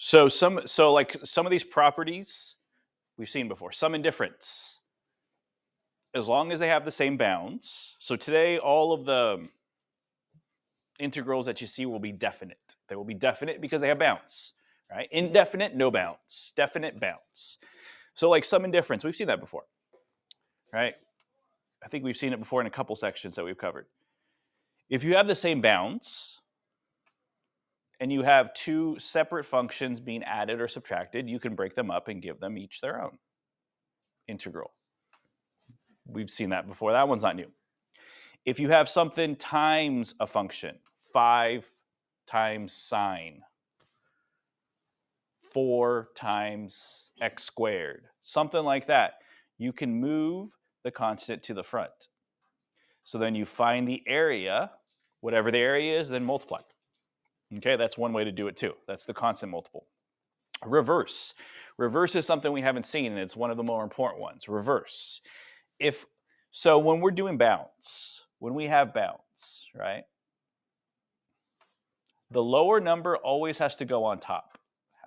So some of these properties we've seen before. Sum and difference, as long as they have the same bounds. So today, all of the integrals that you see will be definite. They will be definite because they have bounds, right? Indefinite, no bounds. Definite, bounds. So like sum and difference, we've seen that before, right? I think we've seen it before in a couple sections that we've covered. If you have the same bounds and you have two separate functions being added or subtracted, you can break them up and give them each their own integral. We've seen that before. That one's not new. If you have something times a function, 5 times sine, 4 times x squared, something like that, you can move the constant to the front. So then you find the area, whatever the area is, then multiply. Okay, that's one way to do it too. That's the constant multiple. Reverse. Reverse is something we haven't seen, and it's one of the more important ones. Reverse. So when we're doing bounds, when we have bounds, right? The lower number always has to go on top.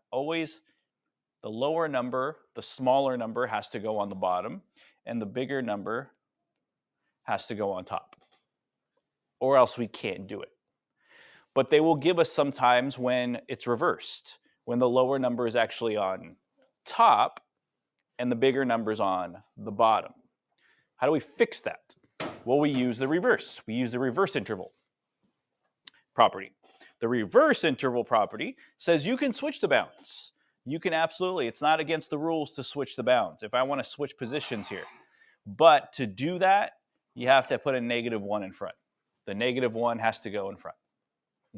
Always the lower number, the smaller number has to go on the bottom, and the bigger number has to go on top. Or else we can't do it. But they will give us sometimes when it's reversed, when the lower number is actually on top and the bigger number is on the bottom. How do we fix that? Well, we use the reverse. We use the reverse interval property. The reverse interval property says you can switch the bounds. You can absolutely, it's not against the rules to switch the bounds. If I want to switch positions here. But to do that, you have to put a -1 in front. The -1 has to go in front.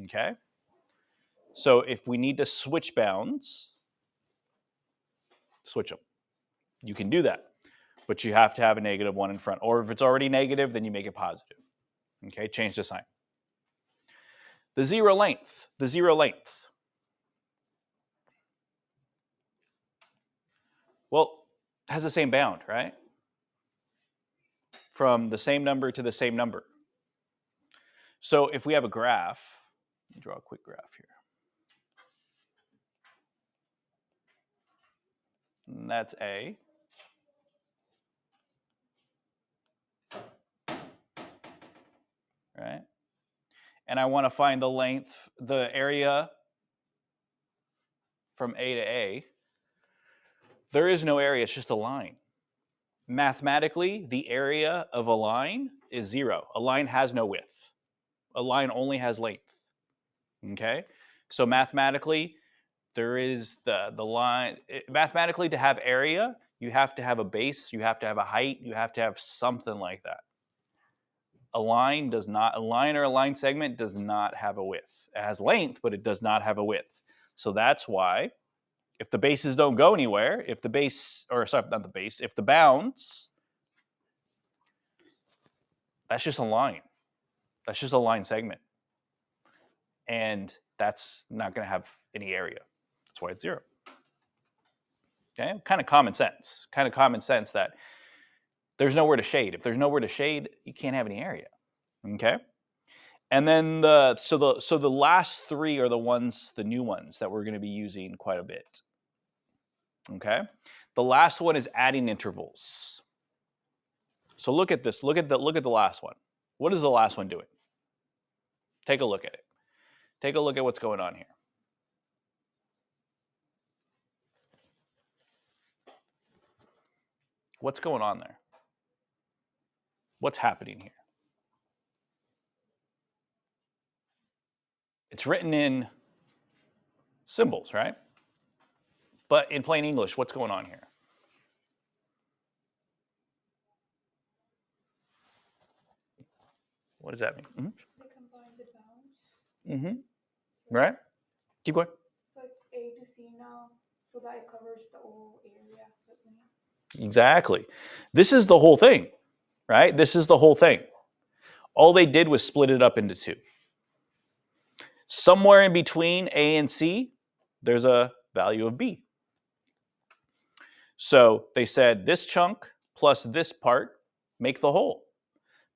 Okay? So if we need to switch bounds, switch them. You can do that, but you have to have a -1 in front. Or if it's already negative, then you make it positive. Okay, change the sign. The zero length. The zero length. Well, it has the same bound, right? From the same number to the same number. So if we have a graph, let me draw a quick graph here. And that's A. Right? And I want to find the length, the area from A to A. There is no area, it's just a line. Mathematically, the area of a line is 0. A line has no width. A line only has length. Okay? So mathematically, there is the line. Mathematically, to have area, you have to have a base, you have to have a height, you have to have something like that. A line does not, a line or a line segment does not have a width. It has length, but it does not have a width. So that's why if the bases don't go anywhere, if the base, or sorry, not the base, if the bounds, that's just a line. That's just a line segment. And that's not going to have any area. That's why it's 0. Okay, kind of common sense. Kind of common sense that there's nowhere to shade. If there's nowhere to shade, you can't have any area. Okay? And then the last 3 are the ones, the new ones that we're going to be using quite a bit. Okay? The last one is adding intervals. So look at this. Look at the last one. What is the last one doing? Take a look at it. Take a look at what's going on here. What's going on there? What's happening here? It's written in symbols, right? But in plain English, what's going on here? What does that mean? They combine the bounds. Right? Keep going. So it's A to C now, so that it covers the whole area. Exactly. This is the whole thing, right? This is the whole thing. All they did was split it up into 2. Somewhere in between A and C, there's a value of B. So they said this chunk plus this part make the whole.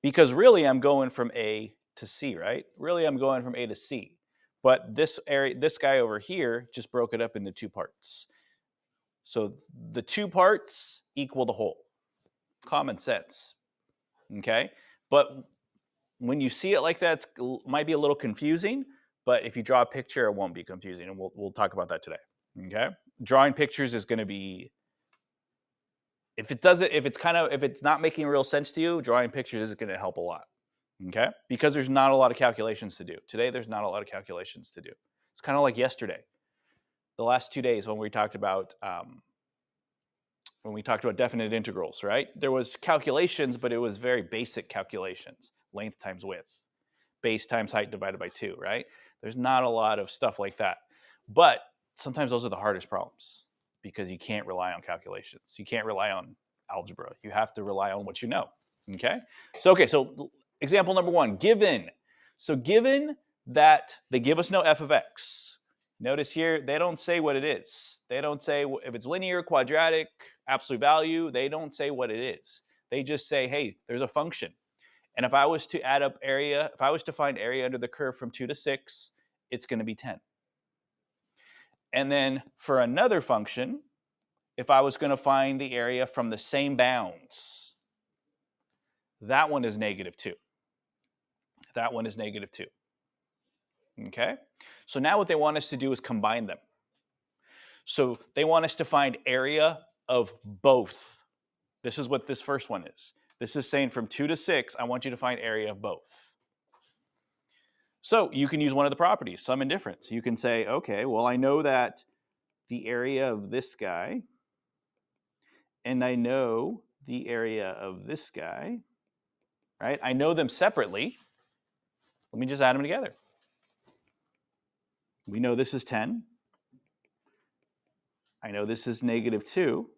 Because really I'm going from A to C, right? Really I'm going from A to C. But this area, this guy over here just broke it up into two parts. So the two parts equal the whole. Common sense. Okay? But when you see it like that, it might be a little confusing, but if you draw a picture, it won't be confusing, and we'll talk about that today. Okay? Drawing pictures is going to be, if it's not making real sense to you, drawing pictures is going to help a lot. Okay? Because there's not a lot of calculations to do. Today, there's not a lot of calculations to do. It's kind of like yesterday, the last 2 days when we talked about definite integrals, right? There was calculations, but it was very basic calculations: length times width, base times height divided by 2, right? There's not a lot of stuff like that. But sometimes those are the hardest problems because you can't rely on calculations. You can't rely on algebra. You have to rely on what you know. Okay? So example number 1, given. So given that they give us no f of x. Notice here, they don't say what it is. They don't say if it's linear, quadratic, absolute value. They don't say what it is. They just say, hey, there's a function. And if I was to add up area, if I was to find area under the curve from 2 to 6, it's going to be 10. And then for another function, if I was going to find the area from the same bounds, that one is -2. That one is -2. Okay? So now what they want us to do is combine them. So they want us to find area of both. This is what this first one is. This is saying from 2 to 6, I want you to find area of both. So you can use one of the properties, sum and difference. You can say, okay, well, I know that the area of this guy, and I know the area of this guy, right? I know them separately. Let me just add them together. We know this is 10. I know this is -2.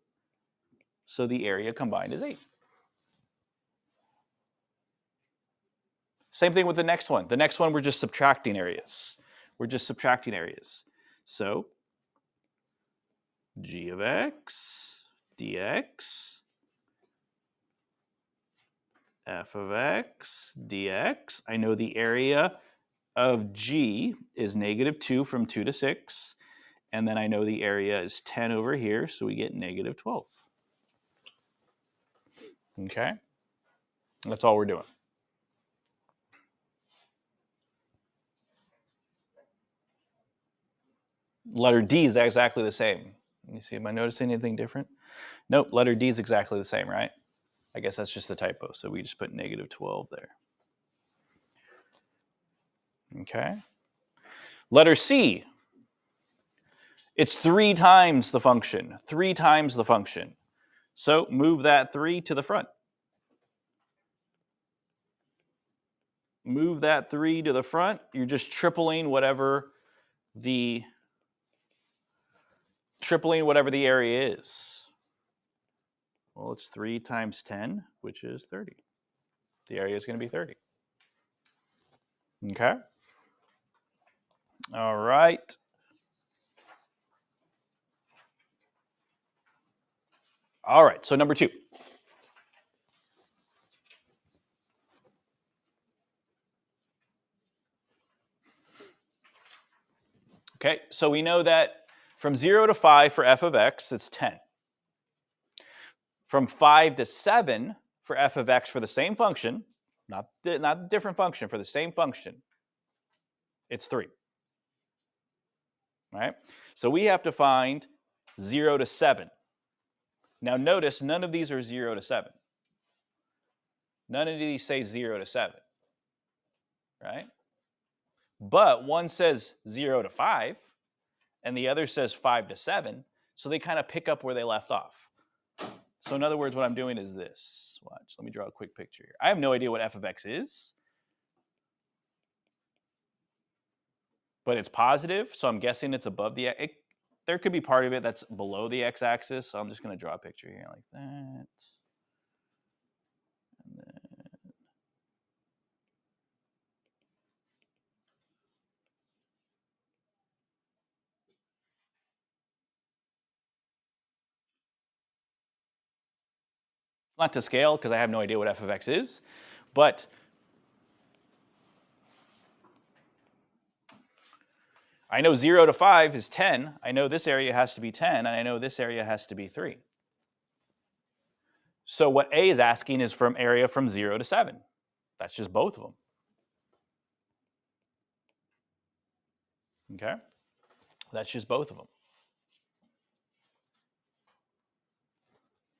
So the area combined is 8. Same thing with the next one. The next one, we're just subtracting areas. We're just subtracting areas. So g of x dx, f of x dx. I know the area of g is -2 from 2 to 6. And then I know the area is 10 over here, so we get -12. Okay? That's all we're doing. Letter D is exactly the same. Let me see, am I noticing anything different? Nope, letter D is exactly the same, right? I guess that's just a typo, so we just put -12 there. Okay? Letter C, it's 3 times the function. 3 times the function. So move that 3 to the front. Move that 3 to the front. You're just tripling whatever the area is. Well, it's 3 times 10, which is 30. The area is going to be 30. Okay? All right. All right, so number 2. Okay, so we know that from 0 to 5 for f of x, it's 10. From 5 to 7 for f of x for the same function, not a different function, for the same function, it's 3. All right? So we have to find 0 to 7. Now notice none of these are 0 to 7. None of these say 0 to 7. Right? But one says 0 to 5, and the other says 5 to 7, so they kind of pick up where they left off. So in other words, what I'm doing is this. Watch, let me draw a quick picture here. I have no idea what f of x is, but it's positive, so I'm guessing it's above the x. There could be part of it that's below the x-axis, so I'm just going to draw a picture here like that. And then it's not to scale because I have no idea what f of x is, but I know 0 to 5 is 10. I know this area has to be 10, and I know this area has to be 3. So what A is asking is from area from 0 to 7. That's just both of them. Okay? That's just both of them.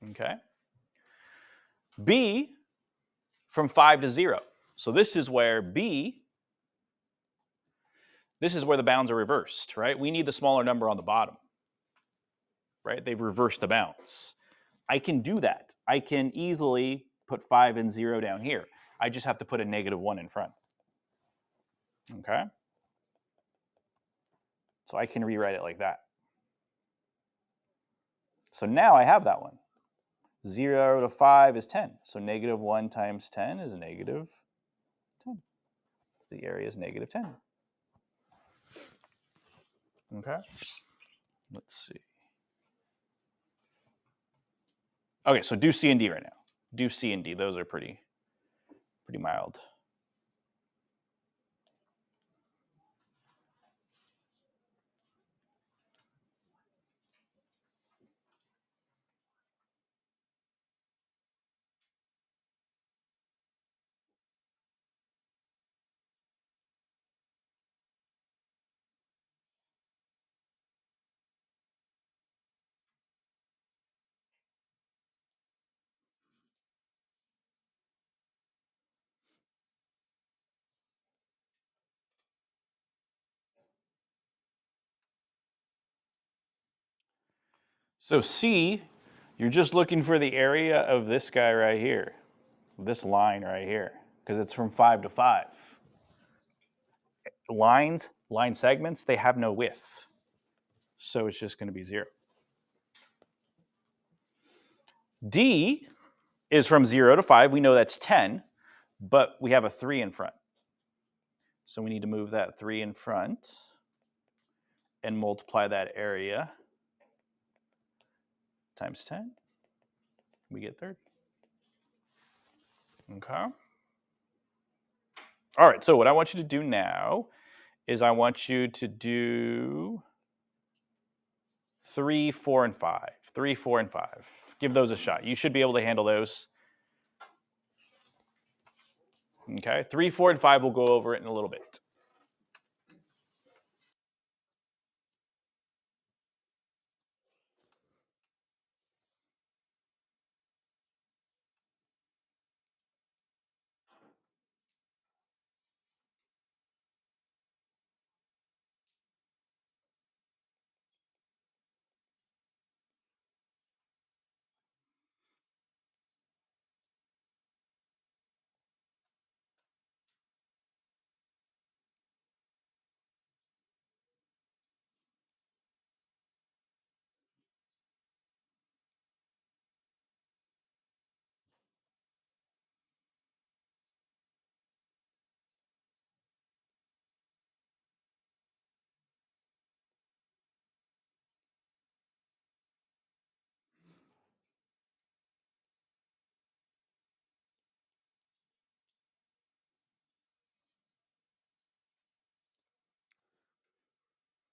Okay? B from 5 to 0. So this is where B, this is where the bounds are reversed, right? We need the smaller number on the bottom, right? They've reversed the bounds. I can do that. I can easily put 5 and 0 down here. I just have to put a -1 in front. Okay? So I can rewrite it like that. So now I have that one. 0 to 5 is 10. So -1 times 10 is -10. The area is -10. Okay? Let's see. Okay, so do C and D right now. Do C and D. Those are pretty mild. So C, you're just looking for the area of this guy right here, this line right here, because it's from 5 to 5. Line segments, they have no width. So it's just going to be 0. D is from 0 to 5. We know that's 10, but we have a 3 in front. So we need to move that 3 in front and multiply that area times 10. We get 30. Okay. All right, so what I want you to do now is I want you to do 3, 4, and 5. 3, 4, and 5. Give those a shot. You should be able to handle those. Okay, 3, 4, and 5, we'll go over it in a little bit.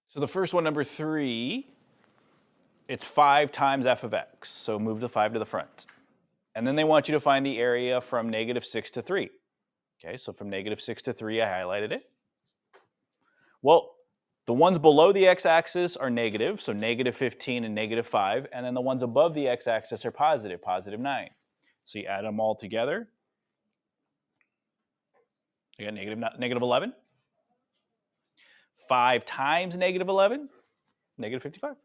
So the first one, number 3, it's 5 times f of x. So move the 5 to the front. And then they want you to find the area from -6 to 3. Okay, so from -6 to 3, I highlighted it. Well, the ones below the x-axis are negative, so -15 and -5. And then the ones above the x-axis are positive, +9. So you add them all together. You got -11. 5 times -11, -55.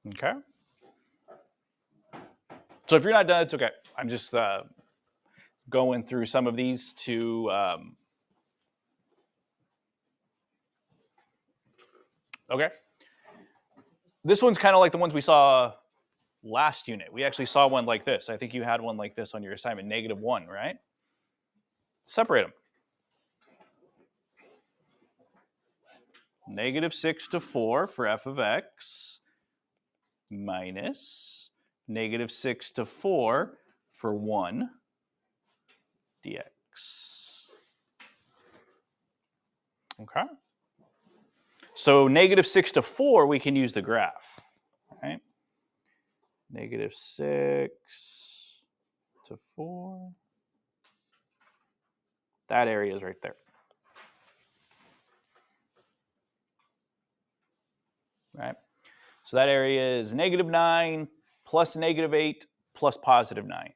Okay. So if you're not done, it's okay. I'm just going through some of these to okay. This one's kind of like the ones we saw last unit. We actually saw one like this. I think you had one like this on your assignment, -1, right? Separate them. -6 to 4 for f of x minus -6 to 4 for 1 dx. Okay. So -6 to 4, we can use the graph, right? -6 to 4. That area is right there. Right? So that area is -9 plus -8 plus +9.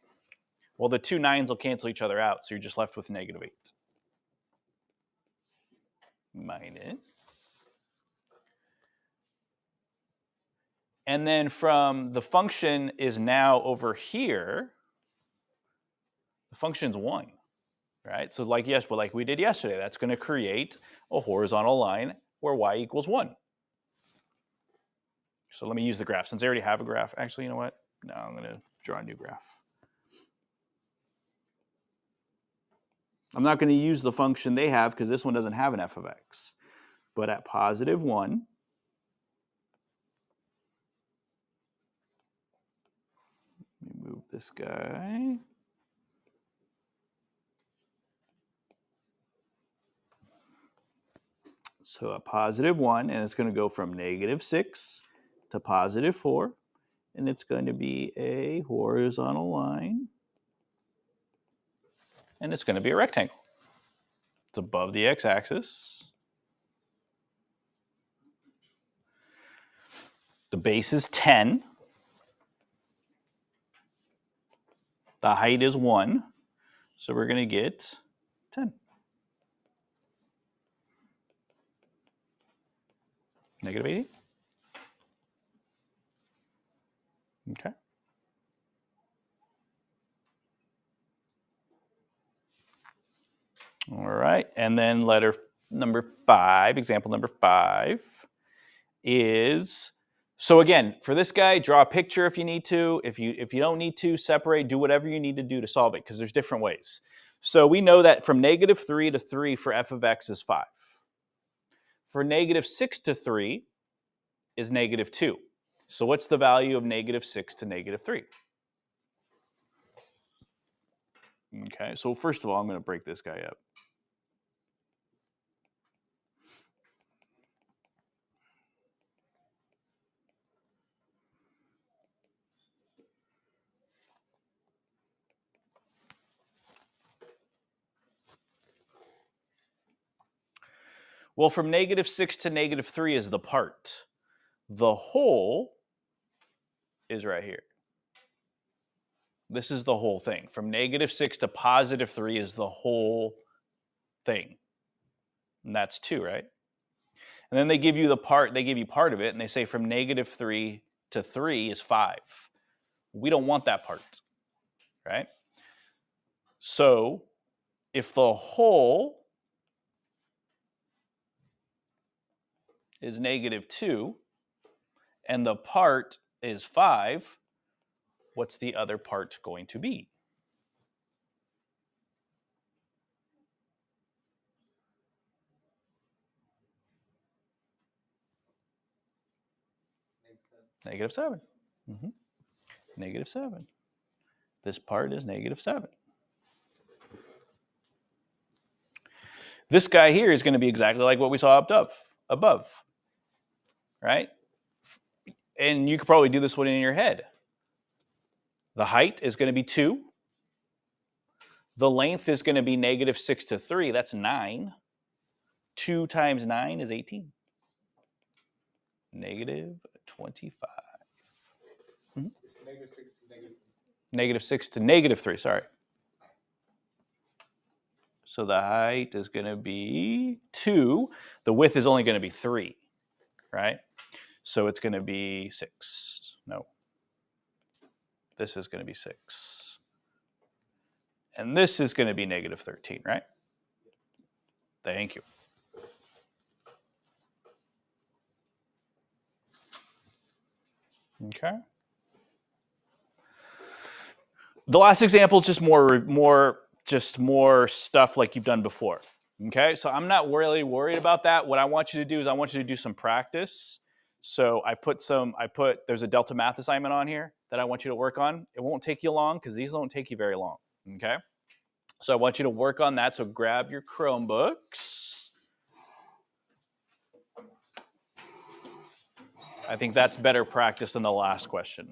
Well, the two 9s will cancel each other out, so you're just left with -8. Minus. And then from the function is now over here, the function's 1, right? So like we did yesterday, that's going to create a horizontal line where y equals 1. So let me use the graph. Since I already have a graph, actually, you know what? No, I'm going to draw a new graph. I'm not going to use the function they have because this one doesn't have an f of x. But at +1, let me move this guy. So at +1, and it's going to go from -6 to +4, and it's going to be a horizontal line, and it's going to be a rectangle. It's above the x-axis. The base is 10. The height is 1. So we're going to get 10. -80. Okay. All right. And then letter number 5, example number 5 is, so again, for this guy, draw a picture if you need to. If you don't need to, separate, do whatever you need to do to solve it because there's different ways. So we know that from -3 to 3 for f of x is 5. For -6 to 3 is -2. So what's the value of -6 to -3? Okay, so first of all, I'm going to break this guy up. Well, from -6 to -3 is the part. The whole is right here. This is the whole thing. From -6 to +3 is the whole thing. And that's 2, right? And then they give you the part, they give you part of it, and they say from -3 to 3 is 5. We don't want that part, right? So if the whole is -2 and the part is 5, what's the other part going to be? -7. -7. This part is -7. This guy here is going to be exactly like what we saw up above, right? And you could probably do this one in your head. The height is going to be 2. The length is going to be -6 to 3. That's 9. 2 times 9 is 18. -25. It's -6 to -6 to -3, sorry. So the height is going to be 2. The width is only going to be 3, right? So it's going to be 6. No. This is going to be 6. And this is going to be -13, right? Thank you. Okay. The last example is just more stuff like you've done before. Okay, so I'm not really worried about that. What I want you to do is I want you to do some practice. So there's a Delta Math assignment on here that I want you to work on. It won't take you long because these don't take you very long. Okay, so I want you to work on that. So grab your Chromebooks. I think that's better practice than the last question.